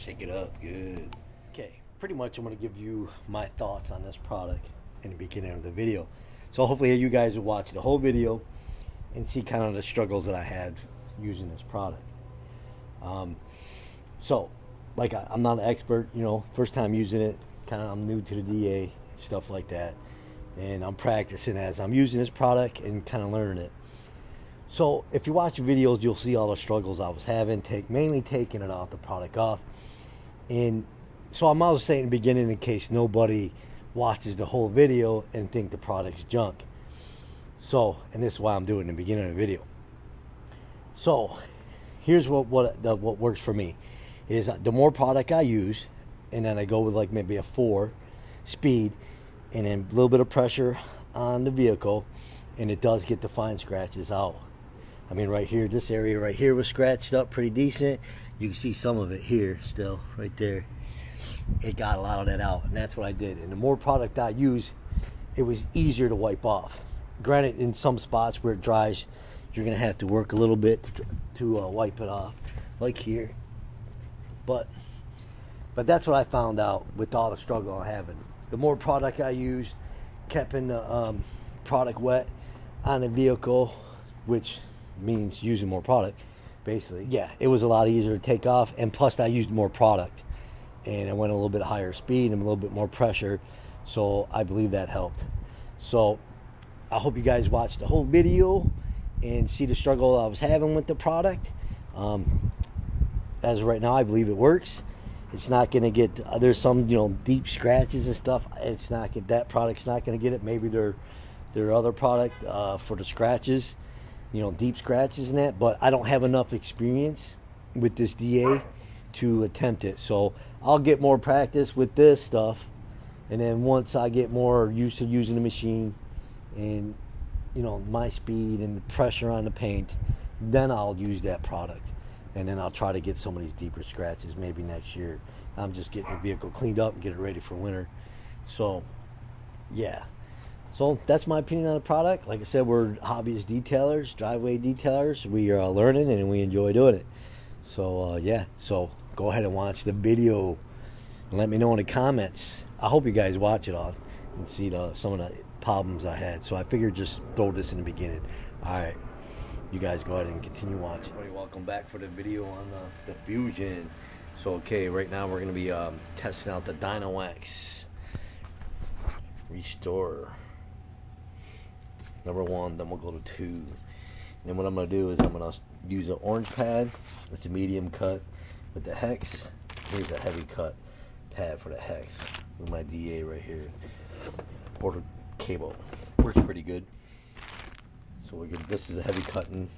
Shake it up, good. Okay, pretty much I'm going to give you my thoughts on this product in the beginning of the video. So hopefully you guys will watch the whole video and see kind of the struggles that I had using this product. So, like I'm not an expert, you know, first time using it, kind of I'm new to the DA, stuff like that. And I'm practicing as I'm using this product and kind of learning it. So if you watch the videos, you'll see all the struggles I was having, mainly taking it off, the product off. And so I'm always saying in the beginning, in case nobody watches the whole video and think the product's junk. So, and this is why I'm doing it in the beginning of the video. So here's what works for me is the more product I use, and then I go with like maybe a 4 speed, and then a little bit of pressure on the vehicle, and it does get the fine scratches out. I mean, right here, this area right here was scratched up pretty decent. You can see some of it here still, right there. It got a lot of that out, and that's what I did. And the more product I use, it was easier to wipe off. Granted, in some spots where it dries, you're gonna have to work a little bit to wipe it off, like here. But that's what I found out with all the struggle I'm having. The more product I use, keeping the product wet on the vehicle, which means using more product, basically. Yeah, it was a lot easier to take off, and plus I used more product, and I went a little bit higher speed and a little bit more pressure, so I believe that helped. So I hope you guys watch the whole video and see the struggle I was having with the product. As of right now, I believe it works. It's not going to get, there's some, you know, deep scratches and stuff. It's not get, that product's not going to get it. Maybe their other product for the scratches, you know, deep scratches and that. But I don't have enough experience with this DA to attempt it. So I'll get more practice with this stuff, and then once I get more used to using the machine and, you know, my speed and the pressure on the paint, then I'll use that product. And then I'll try to get some of these deeper scratches maybe next year. I'm just getting the vehicle cleaned up and get it ready for winter. So, yeah. So that's my opinion on the product. Like I said, we're hobbyist detailers, driveway detailers. We are learning and we enjoy doing it. So, yeah. So go ahead and watch the video and let me know in the comments. I hope you guys watch it all and see some of the problems I had. So I figured just throw this in the beginning. All right. You guys go ahead and continue watching. Everybody, welcome back for the video on the Fusion. So, okay, right now we're going to be testing out the Dinowax Restore number 1. Then we'll go to 2. And then what I'm going to do is I'm going to use an orange pad. It's a medium cut with the hex. Here's a heavy cut pad for the hex with my DA right here. Border cable. Works pretty good. So we're good. This is a heavy cutting.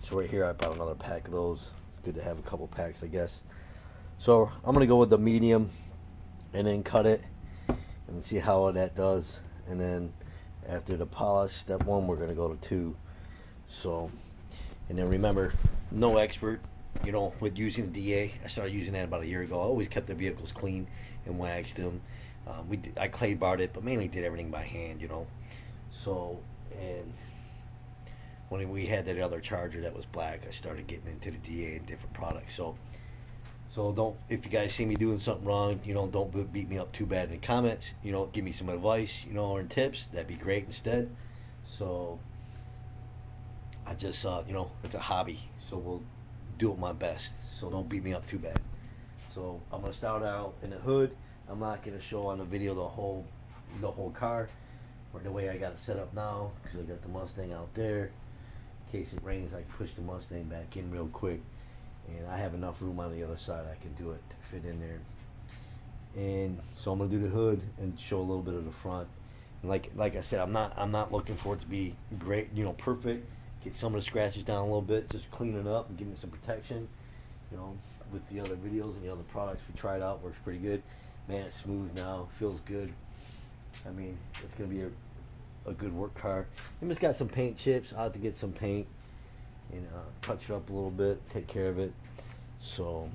So right here I bought another pack of those. It's good to have a couple packs, I guess. So I'm gonna go with the medium and then cut it and see how that does. And then after the polish step 1, we're gonna go to 2. So, and then remember, no expert, you know, with using the DA. I started using that about a year ago. I always kept the vehicles clean and waxed them. I clay barred it, but mainly did everything by hand, you know. So, and when we had that other Charger that was black, I started getting into the DA and different products. So don't, if you guys see me doing something wrong, you know, don't beat me up too bad in the comments. You know, give me some advice, you know, or tips. That'd be great instead. So I just, you know, it's a hobby, so we'll do it my best. So don't beat me up too bad. So I'm gonna start out in the hood. I'm not gonna show on the video the whole car, or the way I got it set up now, because I got the Mustang out there. In case it rains, I push the Mustang back in real quick, and I have enough room on the other side I can do it to fit in there. And so I'm gonna do the hood and show a little bit of the front. And like I said, I'm not looking for it to be great, you know, perfect. Get some of the scratches down a little bit, just clean it up and give me some protection. You know, with the other videos and the other products we tried out, works pretty good. Man, it's smooth now, feels good. I mean, it's gonna be a good work car. And it's got some paint chips. I'll have to get some paint and touch it up a little bit, take care of it. So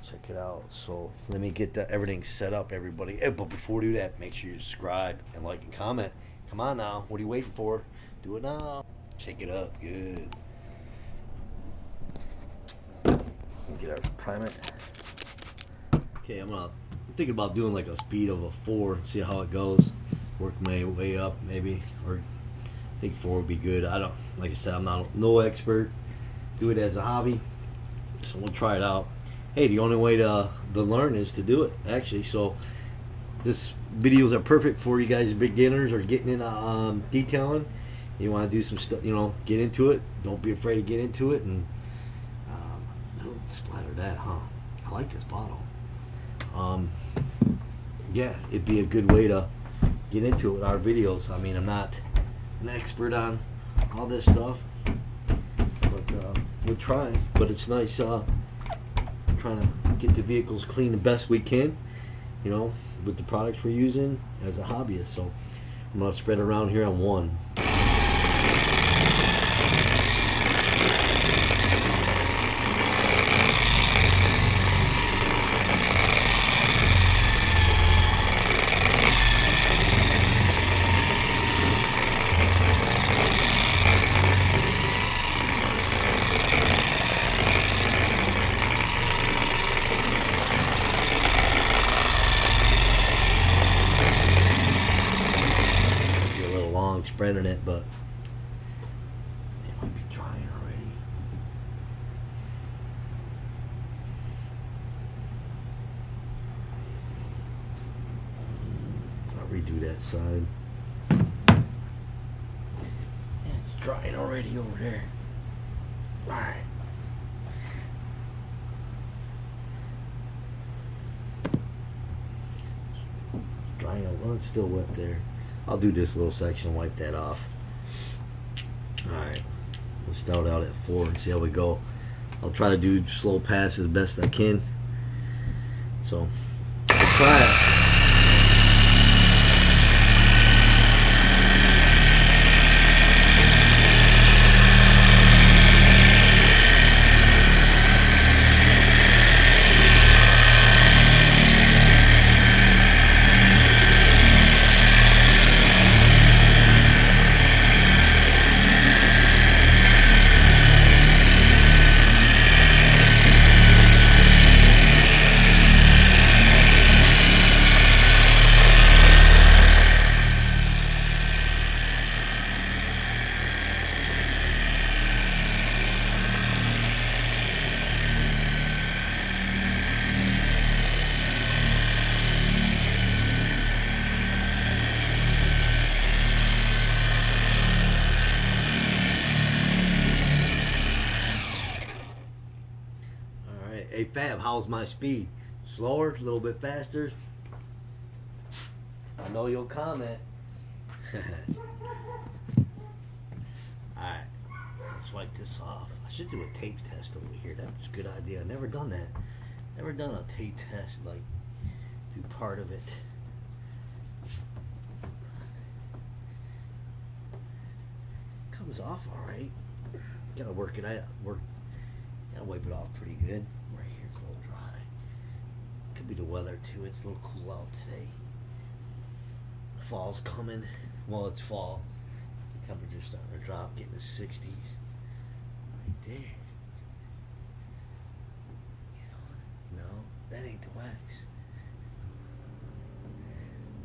check it out. So let me get everything set up, everybody. But before we do that, make sure you subscribe and like and comment. Come on now, what are you waiting for? Do it now. Shake it up, good. Get our prime it. Okay, I'm thinking about doing like a speed of a 4, see how it goes. Work my way up maybe, or I think 4 would be good. I don't, like I said, I'm no expert. Do it as a hobby, so we'll try it out. Hey, the only way to learn is to do it, actually. So this videos are perfect for you guys beginners or getting into detailing. You want to do some stuff, you know, get into it. Don't be afraid to get into it and don't splatter that, huh? I like this bottle. Yeah, it'd be a good way to get into it with our videos. I mean, I'm not an expert on all this stuff, but we're trying. But it's nice trying to get the vehicles clean the best we can, you know, with the products we're using as a hobbyist. So I'm gonna spread around here on 1. Spreading it, but it might be drying already. I'll redo that side. Yeah, it's drying already over there. Alright. Drying, well, it's still wet there. I'll do this little section, wipe that off. Alright, we'll start out at 4 and see how we go. I'll try to do slow pass as best I can. So, we'll try it. Hey Fab, how's my speed? Slower, a little bit faster? I know you'll comment. Alright, let's wipe this off. I should do a tape test over here. That's a good idea. I've never done that. Never done a tape test, like do part of it. Comes off alright. Gotta work it out. Gotta wipe it off pretty good. Right here it's a little dry. Could be the weather too. It's a little cool out today. Fall's coming. Well, it's fall. The temperature's starting to drop, getting to 60s. Right there. No, that ain't the wax.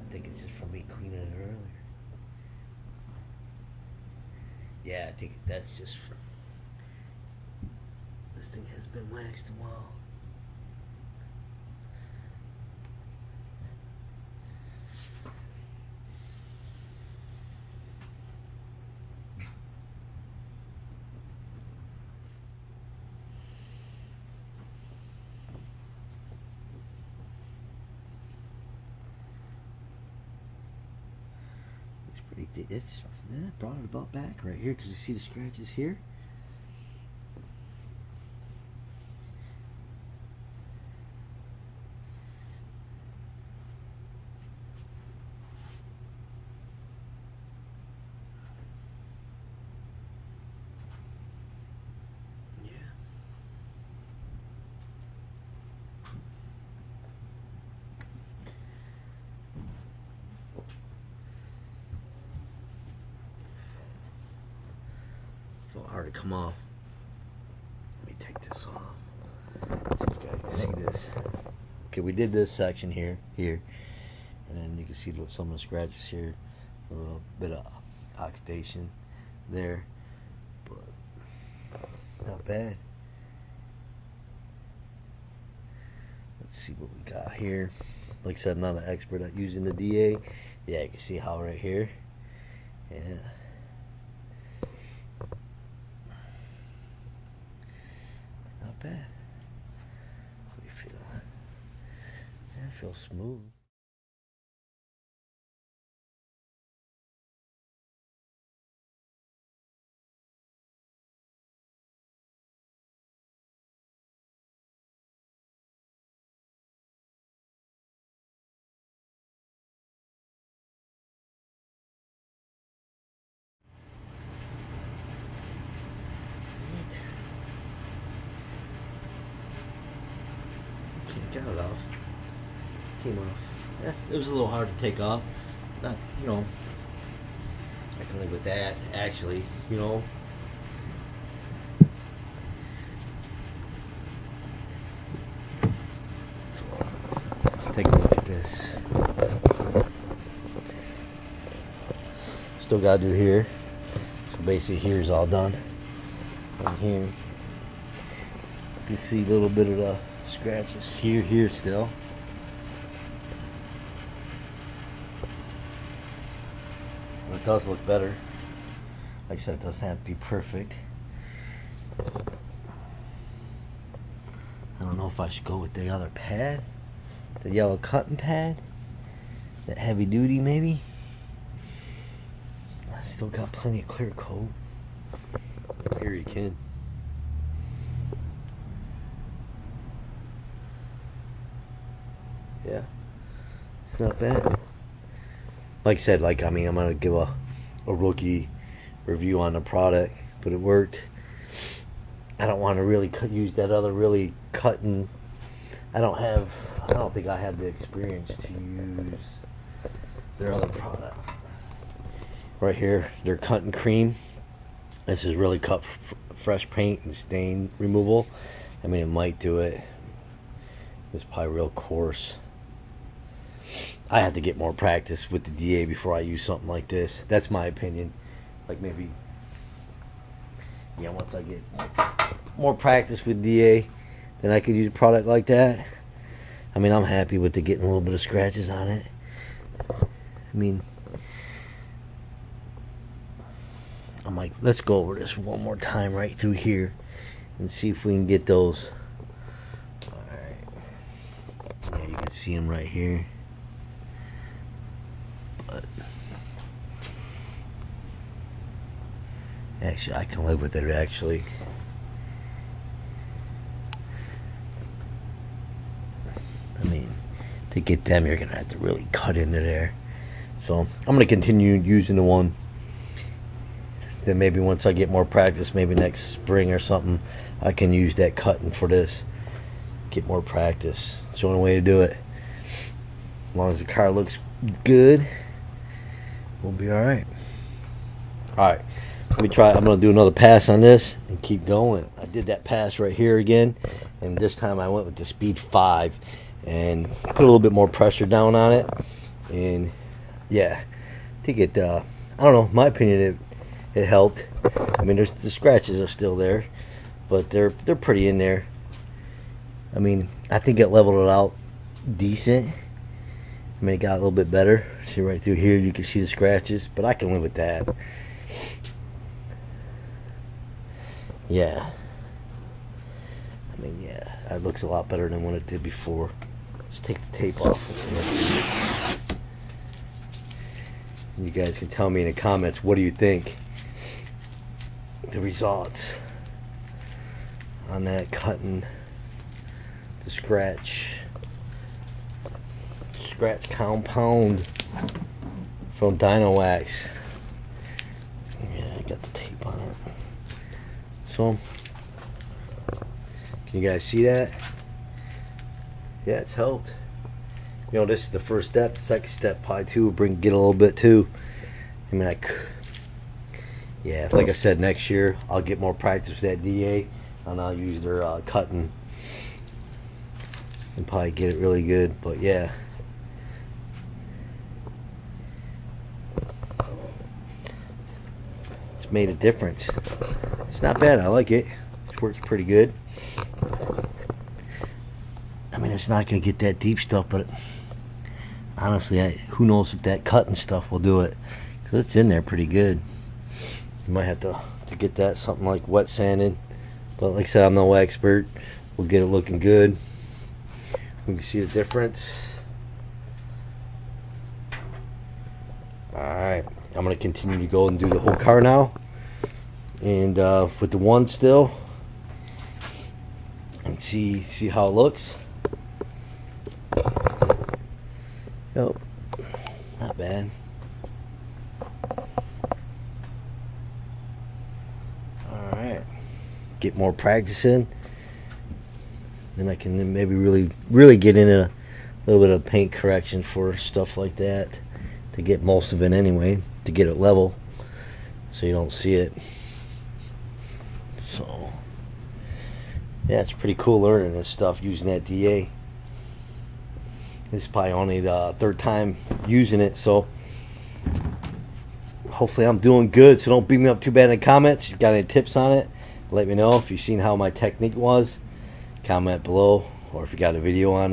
I think it's just from me cleaning it earlier. Yeah, I think that's just from... This thing has been waxed a while. Looks pretty thick. It's brought it about back right here because you see the scratches here. It's a little hard to come off. Let me take this off. Let's see if you guys can see this. Okay, we did this section here, and then you can see some of the scratches here, a little bit of oxidation there, but not bad. Let's see what we got here. Like I said, I'm not an expert at using the DA. Yeah, you can see how right here. Yeah. Not bad. What do you feel? Yeah, it feels smooth. Okay, got it off. Came off. Yeah, it was a little hard to take off. Not, you know, I can live with that, actually, you know. So, let's take a look at this. Still gotta do here. So basically here's all done. And here, you see a little bit of the scratches here still. It does look better. Like I said, it doesn't have to be perfect. I don't know if I should go with the other pad, the yellow cutting pad, that heavy duty maybe. I still got plenty of clear coat. Here you can. Yeah, it's not bad. Like I said, I'm gonna give a rookie review on the product, but it worked. I don't want to really use that other really cutting. I don't think I have the experience to use their other product. Right here, they're cutting cream. This is really cut fresh paint and stain removal. I mean, it might do it. It's probably real coarse. I have to get more practice with the DA before I use something like this. That's my opinion. Like maybe, yeah, once I get more practice with DA, then I could use a product like that. I mean, I'm happy with getting a little bit of scratches on it. I mean, I'm like, let's go over this one more time right through here and see if we can get those. Alright. Yeah, you can see them right here. But actually, I can live with it, actually. I mean, to get them, you're going to have to really cut into there. So, I'm going to continue using the one. Then maybe once I get more practice, maybe next spring or something, I can use that cutting for this. Get more practice. It's the only way to do it. As long as the car looks good, we'll be alright. Alright, let me try. I'm going to do another pass on this and keep going. I did that pass right here again, and this time I went with the speed 5 and put a little bit more pressure down on it. And yeah, I think it, I don't know, my opinion, it helped. I mean, the scratches are still there, but they're pretty in there. I mean, I think it leveled it out decent. I mean, it got a little bit better. See right through here, you can see the scratches, but I can live with that. Yeah. I mean, yeah, that looks a lot better than what it did before. Let's take the tape off. You guys can tell me in the comments, what do you think? The results on that cutting, the scratch compound from Dinowax. Yeah, I got the tape on it. So, can you guys see that? Yeah, it's helped. You know, this is the first step. The second step probably too will get a little bit too. I mean, yeah, like I said, next year I'll get more practice with that DA, and I'll use their cutting and probably get it really good. But yeah, it's made a difference. It's not bad. I like it. It works pretty good. I mean, it's not going to get that deep stuff, but honestly, who knows if that cutting stuff will do it, because it's in there pretty good. You might have to get that something like wet sanded, but like I said, I'm no expert. We'll get it looking good. We can see the difference. Alright, I'm going to continue to go and do the whole car now, and with the one still, and see how it looks. Nope, not bad. Alright, get more practice in, then I can maybe really get into a little bit of paint correction for stuff like that, to get most of it anyway, to get it level so you don't see it. So yeah, it's pretty cool learning this stuff using that DA. This is probably only the third time using it, so hopefully I'm doing good. So don't beat me up too bad in the comments. If you've got any tips on it, let me know. If you've seen how my technique was, comment below. Or if you got a video on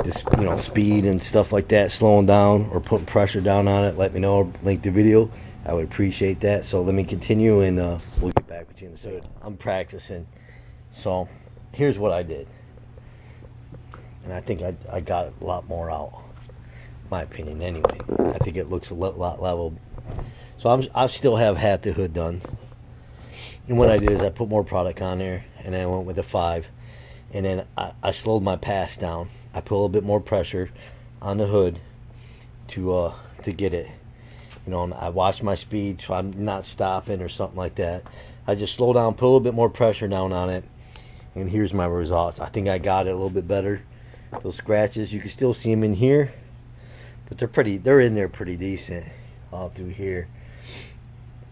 just, you know, speed and stuff like that, slowing down or putting pressure down on it, let me know, or link the video. I would appreciate that. So let me continue, and we'll get back with you in a second. I'm practicing. So here's what I did, and I think I got a lot more out, my opinion anyway. I think it looks a lot level. So I still have half the hood done, and what I did is I put more product on there, and then I went with the 5, and then I slowed my pass down. I put a little bit more pressure on the hood to get it, you know, and I watched my speed so I'm not stopping or something like that. I just slow down, put a little bit more pressure down on it, and here's my results. I think I got it a little bit better. Those scratches, you can still see them in here, but they're in there pretty decent all through here.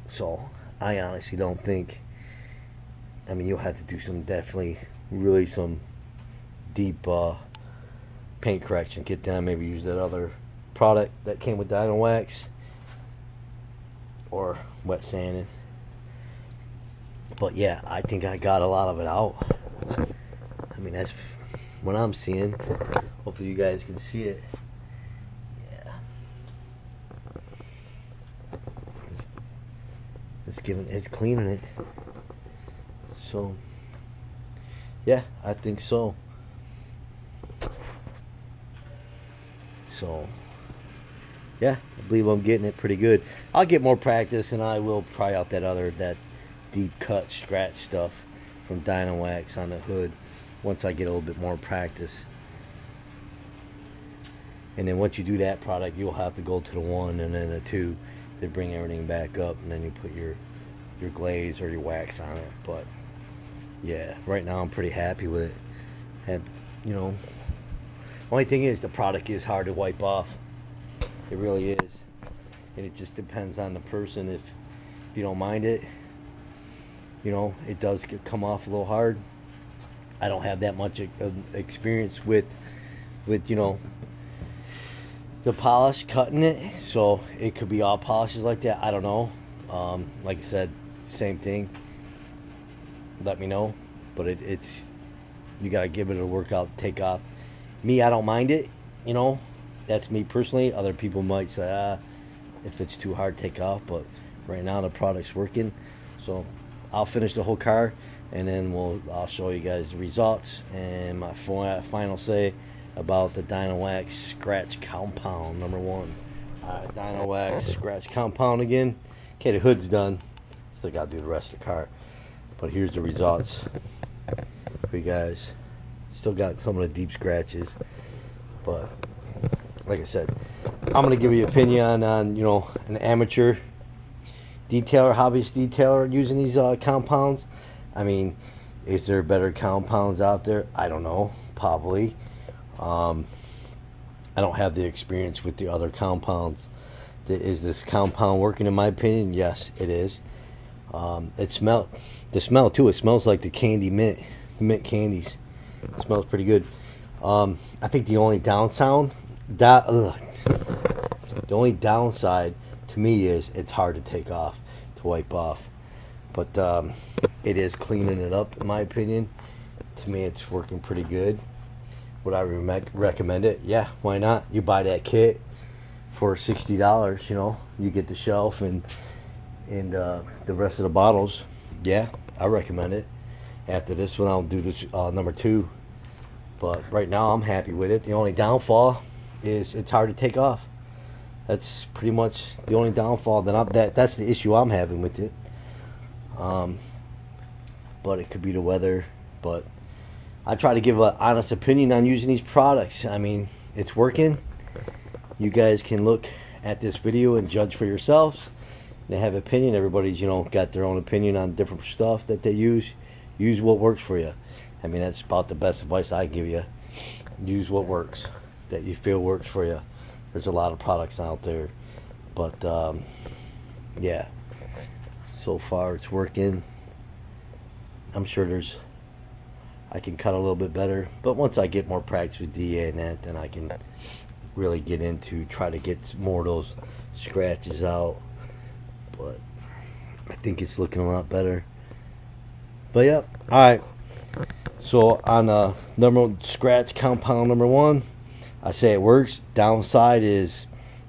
So I honestly don't think, I mean, you'll have to do some really some deep paint correction. Get down, maybe use that other product that came with Dinowax or wet sanding. But yeah, I think I got a lot of it out. I mean, that's what I'm seeing. Hopefully you guys can see it. Yeah, it's cleaning it. So yeah, I think so. So yeah, I believe I'm getting it pretty good. I'll get more practice, and I will try out that deep cut scratch stuff from Dinowax on the hood once I get a little bit more practice. And then once you do that product, you'll have to go to the 1 and then the 2 to bring everything back up, and then you put your glaze or your wax on it. But yeah, right now I'm pretty happy with it. And you know, only thing is the product is hard to wipe off. It really is, and it just depends on the person. If you don't mind it, you know, it does come off a little hard. I don't have that much experience with you know, the polish cutting it, so it could be all polishes like that. I don't know. Like I said, same thing. Let me know, but it's you gotta give it a workout, take off. Me, I don't mind it, you know. That's me personally. Other people might say, if it's too hard, take off. But right now the product's working, so I'll finish the whole car, and then I'll show you guys the results and my final say about the Dinowax scratch compound number 1. Alright, Dinowax scratch compound again. Okay, the hood's done. Still gotta do the rest of the car, but here's the results for you guys. Still got some of the deep scratches, but like I said, I'm gonna give you an opinion on, you know, an amateur detailer, hobbyist detailer using these compounds. I mean, is there better compounds out there? I don't know, probably. I don't have the experience with the other compounds. Is this compound working? In my opinion, yes, it is. The smell too, it smells like the candy mint candies. It smells pretty good. I think the only downside to me is it's hard to take off, to wipe off. But it is cleaning it up, in my opinion. To me, it's working pretty good. Would I recommend it? Yeah, why not? You buy that kit for $60. You know, you get the shelf and the rest of the bottles. Yeah, I recommend it. After this one, I'll do this number 2. But right now, I'm happy with it. The only downfall is it's hard to take off. That's pretty much the only downfall that's the issue I'm having with it. But it could be the weather. But I try to give an honest opinion on using these products. I mean, it's working. You guys can look at this video and judge for yourselves. They have opinion. Everybody's, got their own opinion on different stuff that they use. Use what works for you. I mean, that's about the best advice I give you. Use what works, that you feel works for you. There's a lot of products out there. But, yeah. So far, it's working. I'm sure I can cut a little bit better. But once I get more practice with DA and that, then I can really get into try to get more of those scratches out. But I think it's looking a lot better. But, yeah. Alright. So on number scratch compound number 1, I say it works. Downside is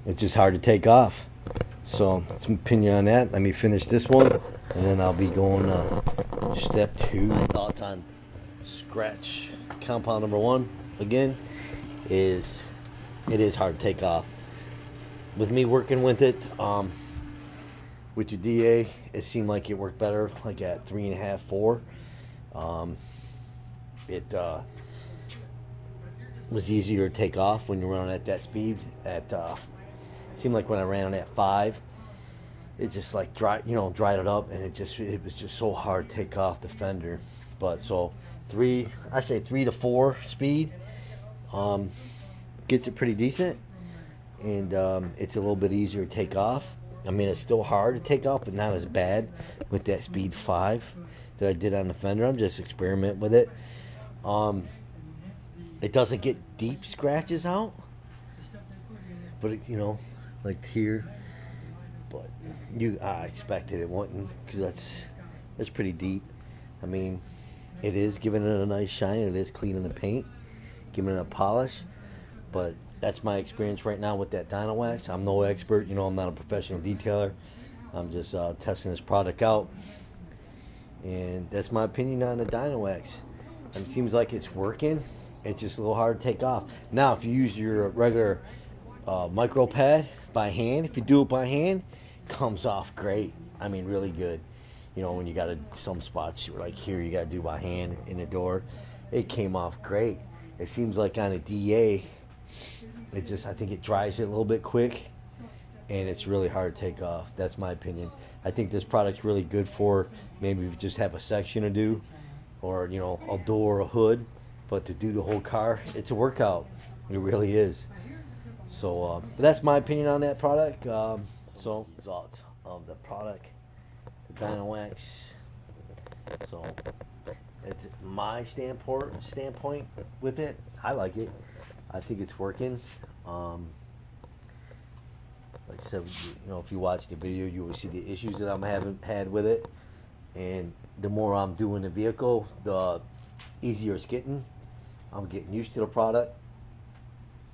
it's just hard to take off. So some opinion on that. Let me finish this one, and then I'll be going step 2. Thoughts on scratch compound number 1 again is it is hard to take off. With me working with it, with your DA, it seemed like it worked better, like at 3.5, 4. It was easier to take off when you're running at that speed. Seemed like when I ran at 5, it just like dried it up, and it was just so hard to take off the fender. But so 3 to 4 speed gets it pretty decent, and it's a little bit easier to take off. I mean, it's still hard to take off, but not as bad with that speed 5 that I did on the fender. I'm just experimenting with it. It doesn't get deep scratches out, but it, like here. But I expected it wouldn't, because that's pretty deep. I mean, it is giving it a nice shine. It is cleaning the paint, giving it a polish. But that's my experience right now with that Dinowax. I'm no expert. I'm not a professional detailer. I'm just testing this product out. And that's my opinion on the Dinowax. It seems like it's working. It's just a little hard to take off. Now, if you use your regular micro pad by hand, if you do it by hand, it comes off great. I mean, really good. When you got some spots like here, you got to do by hand in the door. It came off great. It seems like on a DA, I think it dries it a little bit quick, and it's really hard to take off. That's my opinion. I think this product's really good for maybe if you just have a section to do, or a door or a hood. But to do the whole car, it's a workout. It really is. So that's my opinion on that product. So thoughts of the product, the Dinowax. So it's my standpoint with it. I like it. I think it's working. Like I said, if you watch the video, you will see the issues that I'm having had with it. And the more I'm doing the vehicle, the easier it's getting. I'm getting used to the product.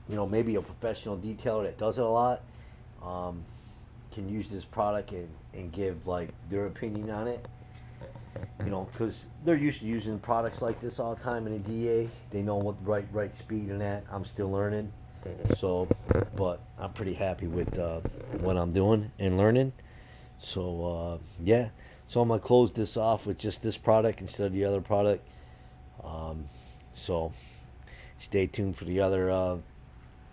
Maybe a professional detailer that does it a lot can use this product and give like their opinion on it. Because they're used to using products like this all the time in a DA. They know what the right speed and that. I'm still learning. So, but I'm pretty happy with what I'm doing and learning. So, yeah. So I'm going to close this off with just this product instead of the other product. So stay tuned for the other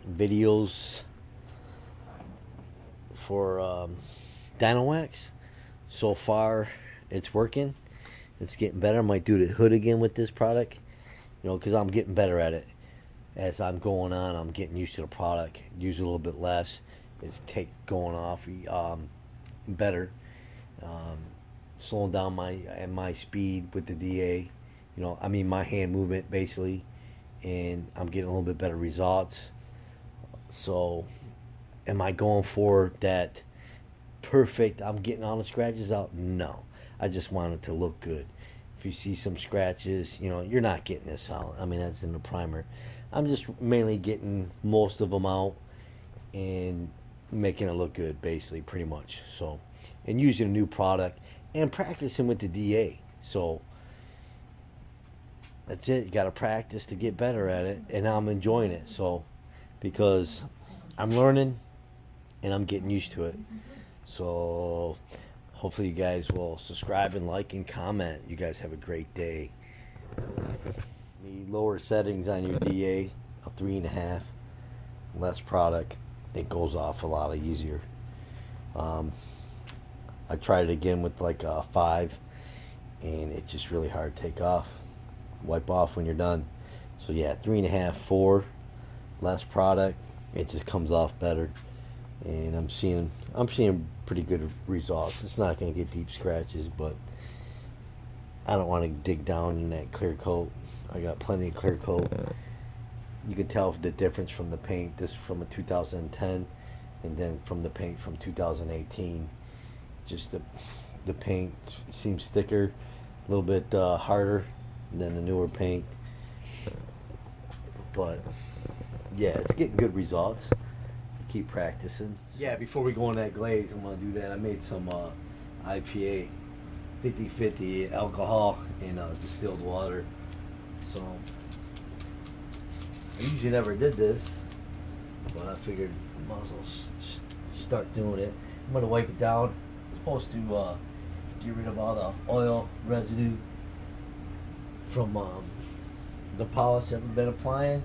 videos for Dinowax. So far, it's working. It's getting better. I might do the hood again with this product, because I'm getting better at it. As I'm going on, I'm getting used to the product. Use it a little bit less. It's going off better. Slowing down my speed with the DA. My hand movement basically, and I'm getting a little bit better results. So am I going for that perfect, I'm getting all the scratches out? No. I just want it to look good. If you see some scratches, you know, you're not getting this out. I mean, that's in the primer. I'm just mainly getting most of them out and making it look good, basically, pretty much. So, and using a new product and practicing with the DA. So that's it. You got to practice to get better at it, and I'm enjoying it. So because I'm learning and I'm getting used to it. So hopefully you guys will subscribe and like and comment. You guys have a great day. The lower settings on your DA, a 3.5, less product, it goes off a lot easier. I tried it again with like a 5, and it's just really hard to take off. Wipe off when you're done. So yeah, 3.5, 4, less product, it just comes off better. And I'm seeing pretty good results. It's not going to get deep scratches, but I don't want to dig down in that clear coat. I got plenty of clear coat. You can tell the difference from the paint. This from a 2010, and then from the paint from 2018. Just the paint seems thicker, a little bit harder than the newer paint. But yeah, it's getting good results. Keep practicing. Yeah, before we go on that glaze, I'm going to do that. I made some IPA 50/50 alcohol in distilled water. So I usually never did this, but I figured I might as well start doing it. I'm going to wipe it down. I'm supposed to get rid of all the oil residue from the polish I've been applying.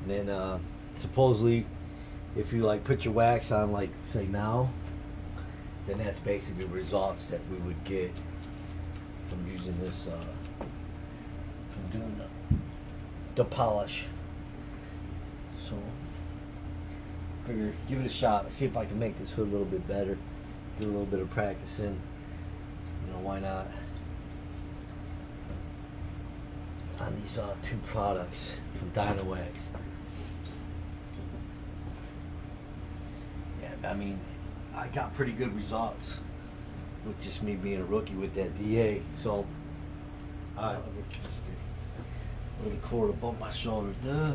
And then supposedly, if you like put your wax on, like say now, then that's basically the results that we would get from using this, from doing the polish. So figure give it a shot, see if I can make this hood a little bit better, do a little bit of practicing. You know, why not? On these 2 products from Dinowax. I mean, I got pretty good results with just me being a rookie with that DA. So, alright, a little cord above my shoulder. Duh.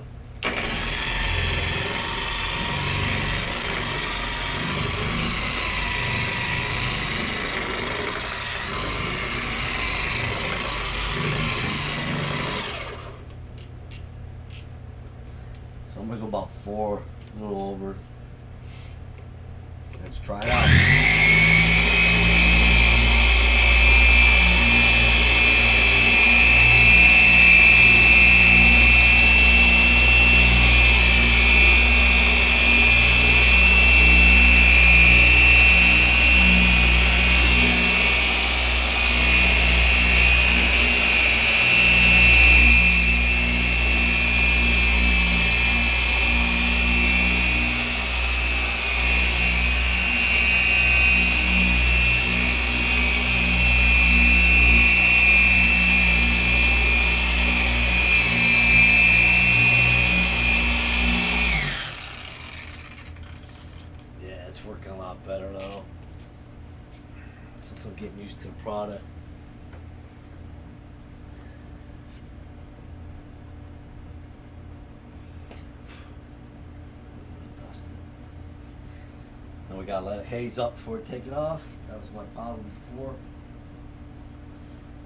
So I'm gonna go about 4, a little over. Let's try it out. Working a lot better now since I'm getting used to the product. Now we gotta let it haze up before we take it off. That was my problem before.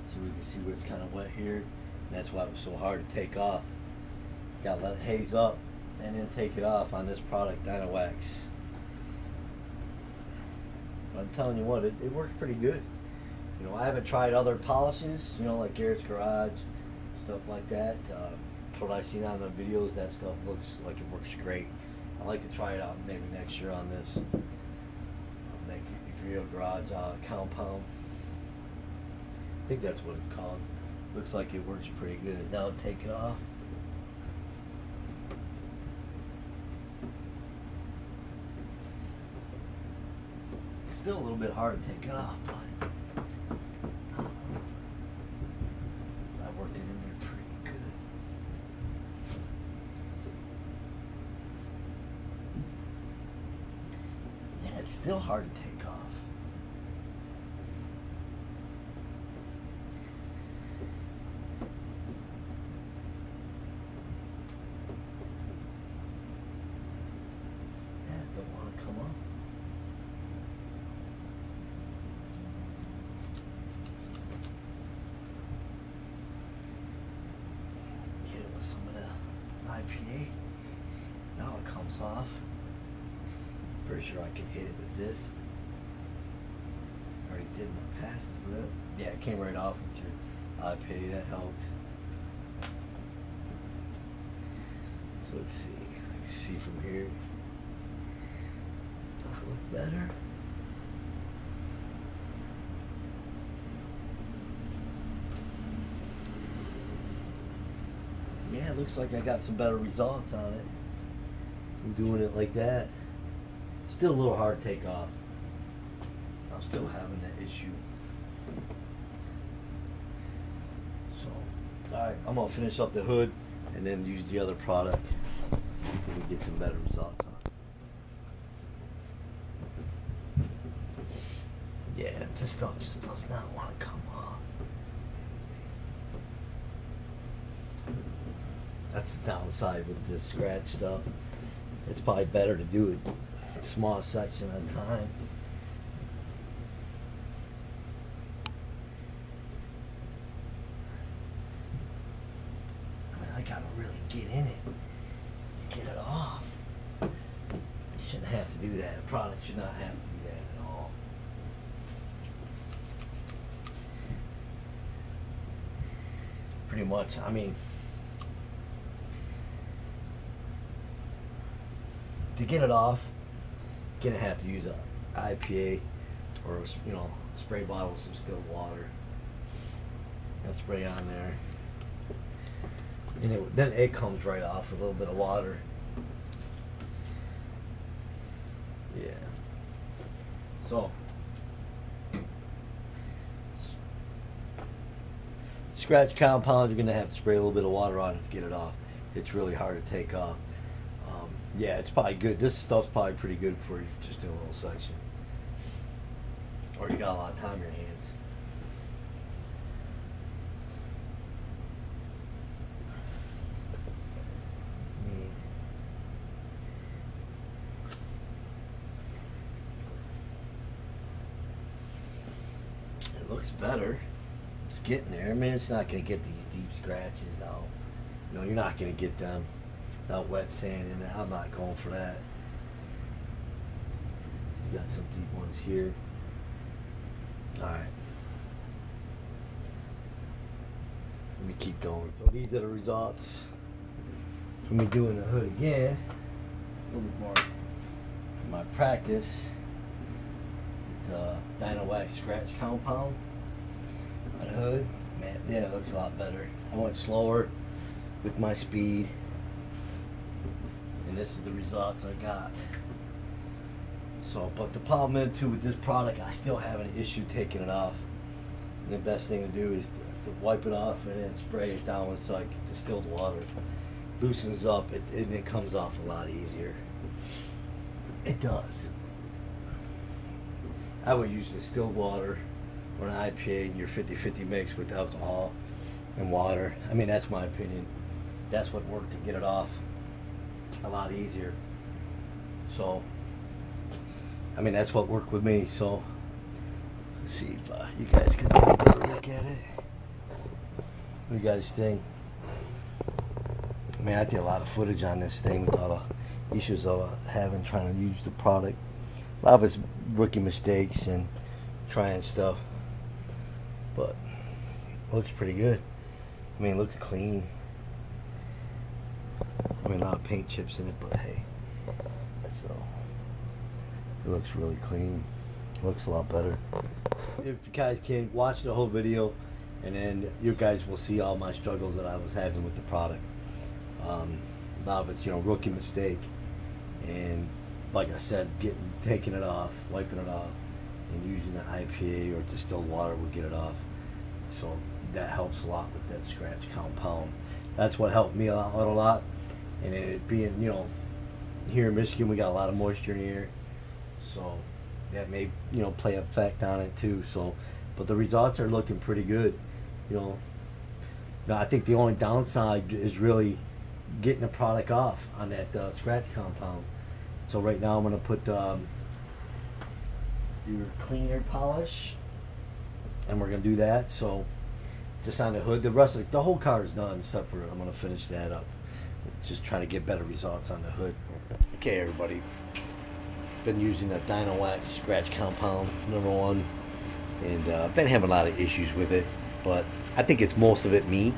So we can see where it's kind of wet here, and that's why it was so hard to take off. Gotta let it haze up and then take it off on this product, Dinowax. I'm telling you what, it works pretty good. You know, I haven't tried other polishes, you know, like Garrett's Garage, stuff like that. From what I've seen on the videos, that stuff looks like it works great. I'd like to try it out maybe next year on this. Make Real Garage compound. I think that's what it's called. Looks like it works pretty good. Now take it off. Still a little bit hard to take it off, but I worked it in there pretty good. still hard to take off. Yeah, it don't want to come off. Hit it with some of the IPA. Now it comes off. Pretty sure I can hit it with this. Already did in the past, but yeah, it came right off with your iPay. That helped. So let's see. I can see from here. Does it look better? Yeah, it looks like I got some better results on it. I'm doing it like that. Still a little hard to take off. I'm still having that issue. So, alright, I'm gonna finish up the hood and then use the other product so we get some better results on it. Yeah, this stuff just does not want to come off. That's the downside with the scratch stuff. It's probably better to do it a small section at a time. I mean, I gotta really get in it and get it off. You shouldn't have to do that. A product should not have to do that at all. Pretty much, I mean, to get it off, you're gonna have to use a IPA or, you know, a spray bottle with some distilled water and spray on there, and then it comes right off with a little bit of water. Yeah. So scratch compound, you're gonna have to spray a little bit of water on it to get it off. It's really hard to take off. Yeah, it's probably good. This stuff's probably pretty good for you, just do a little section. Or you got a lot of time in your hands. It looks better. It's getting there. I mean, it's not going to get these deep scratches out. You know, you're not going to get them. Not wet sand in it. I'm not going for that. You got some deep ones here. Alright. Let me keep going. So these are the results from me doing the hood again. A little bit more from my practice. The Dinowax scratch compound on the hood. Man, yeah, it looks a lot better. I went slower with my speed. And this is the results I got. So, but the problem is too with this product, I still have an issue taking it off. And the best thing to do is to wipe it off and then spray it down with like distilled water. Loosens up, and it comes off a lot easier. It does. I would use distilled water or an IPA in your 50-50 mix with alcohol and water. I mean, that's my opinion. That's what worked to get it off a lot easier. So, I mean, that's what worked with me. So, let's see if you guys can take a better look at it. What do you guys think? I mean, I did a lot of footage on this thing with all the issues of having, trying to use the product. A lot of it's rookie mistakes and trying stuff, but it looks pretty good. I mean, it looks clean. I mean, a lot of paint chips in it, but hey, that's all. It looks really clean. It looks a lot better. If you guys can watch the whole video, and then you guys will see all my struggles that I was having with the product. A lot of it's, you know, rookie mistake, and like I said, taking it off, wiping it off, and using the IPA or distilled water will get it off. So that helps a lot with that scratch compound. That's what helped me out a lot. And it being, you know, here in Michigan, we got a lot of moisture in the air, so that may, you know, play effect on it too. So, but the results are looking pretty good, you know. Now, I think the only downside is really getting the product off on that scratch compound. So right now I'm going to put your cleaner polish, and we're going to do that. So just on the hood, the rest of the whole car is done except for I'm going to finish that up. Just trying to get better results on the hood. Okay, everybody. Been using the Dinowax scratch compound #1, and been having a lot of issues with it, but I think it's most of it me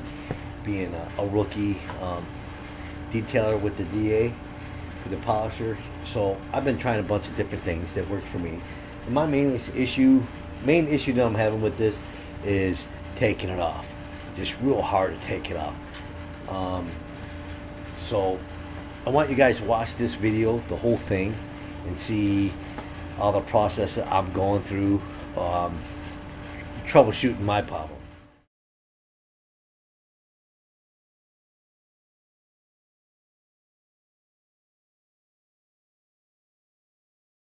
being a rookie detailer with the DA, with the polisher. So I've been trying a bunch of different things that work for me. And my main issue that I'm having with this is taking it off. Just real hard to take it off. So I want you guys to watch this video, the whole thing, and see all the process that I'm going through troubleshooting my problem.